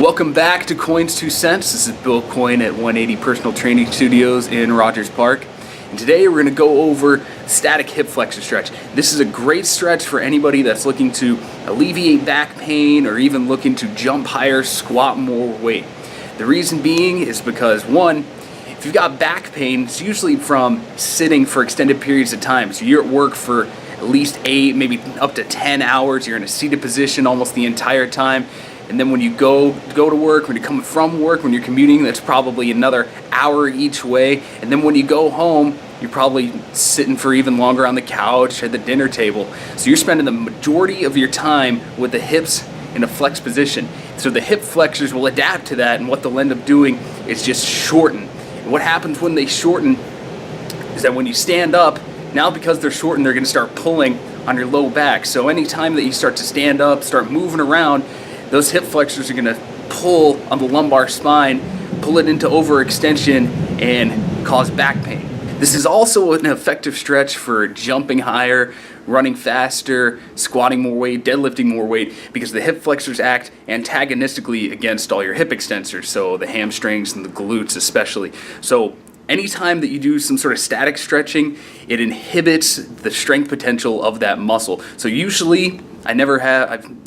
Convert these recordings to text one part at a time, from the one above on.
Welcome back to Coyne's 2 Cents. This is Bill Coyne at 180 Personal Training Studios in Rogers Park. And today we're going to go over static hip flexor stretch. This is a great stretch for anybody that's looking to alleviate back pain or even looking to jump higher, squat more weight. The reason being is because, one, if you've got back pain, it's usually from sitting for extended periods of time. So you're at work for at least 8, maybe up to 10 hours. You're in a seated position almost the entire time. And then when you go to work, when you're coming from work, when you're commuting, that's probably another hour each way. And then when you go home, you're probably sitting for even longer on the couch at the dinner table. So you're spending the majority of your time with the hips in a flex position. So the hip flexors will adapt to that, and what they'll end up doing is just shorten. And what happens when they shorten is that when you stand up, now because they're shortened, they're going to start pulling on your low back. So anytime that you start to stand up, start moving around, those hip flexors are going to pull on the lumbar spine, pull it into overextension, and cause back pain. This is also an effective stretch for jumping higher, running faster, squatting more weight, deadlifting more weight, because the hip flexors act antagonistically against all your hip extensors, so the hamstrings and the glutes especially. So anytime that you do some sort of static stretching, it inhibits the strength potential of that muscle. So usually I've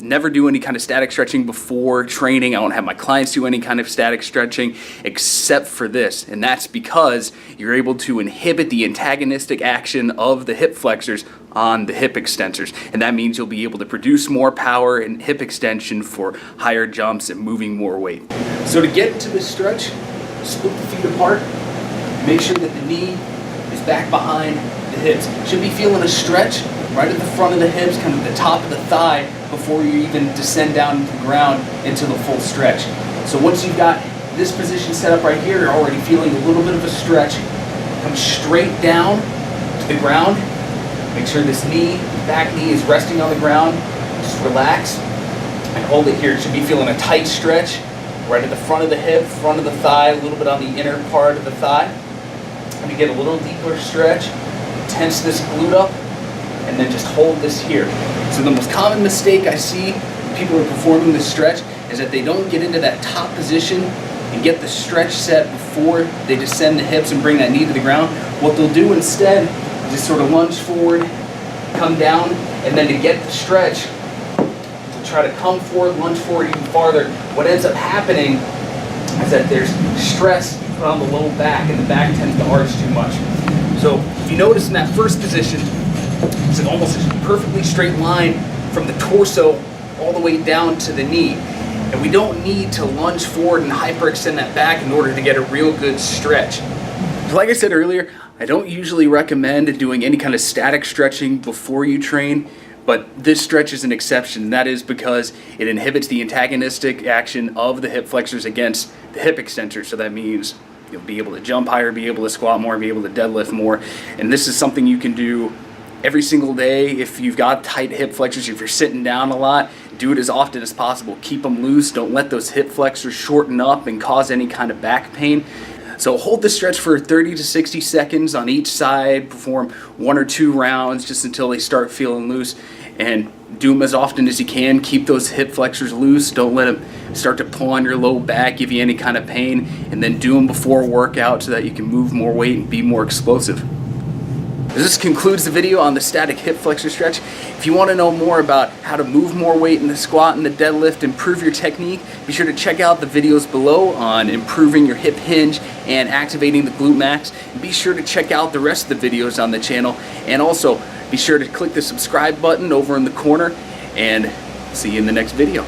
never do any kind of static stretching before training. I don't have my clients do any kind of static stretching except for this, and that's because you're able to inhibit the antagonistic action of the hip flexors on the hip extensors, and that means you'll be able to produce more power and hip extension for higher jumps and moving more weight. So to get into this stretch, split the feet apart. Make sure that the knee is back behind the hips. Should be feeling a stretch right at the front of the hips, kind of the top of the thigh, before you even descend down to the ground into the full stretch. So once you've got this position set up right here, you're already feeling a little bit of a stretch. Come straight down to the ground. Make sure this back knee is resting on the ground. Just relax and hold it here. You should be feeling a tight stretch right at the front of the hip, front of the thigh, a little bit on the inner part of the thigh. Let me get a little deeper stretch. Tense this glute up, and then just hold this here. So the most common mistake I see when people are performing this stretch is that they don't get into that top position and get the stretch set before they descend the hips and bring that knee to the ground. What they'll do instead is just sort of lunge forward, come down, and then to get the stretch, to try to come forward, lunge forward even farther. What ends up happening is that there's stress on the low back, and the back tends to arch too much. So if you notice in that first position, it's almost a perfectly straight line from the torso all the way down to the knee. And we don't need to lunge forward and hyperextend that back in order to get a real good stretch. Like I said earlier, I don't usually recommend doing any kind of static stretching before you train, but this stretch is an exception. That is because it inhibits the antagonistic action of the hip flexors against the hip extensors. So that means you'll be able to jump higher, be able to squat more, be able to deadlift more. And this is something you can do every single day. If you've got tight hip flexors, if you're sitting down a lot, do it as often as possible. Keep them loose. Don't let those hip flexors shorten up and cause any kind of back pain. So hold the stretch for 30 to 60 seconds on each side. Perform 1 or 2 rounds just until they start feeling loose, and do them as often as you can. Keep those hip flexors loose. Don't let them start to pull on your low back, give you any kind of pain, and then do them before workout so that you can move more weight and be more explosive. This concludes the video on the static hip flexor stretch. If you want to know more about how to move more weight in the squat and the deadlift, improve your technique, be sure to check out the videos below on improving your hip hinge and activating the glute max. And be sure to check out the rest of the videos on the channel, and also be sure to click the subscribe button over in the corner, and see you in the next video.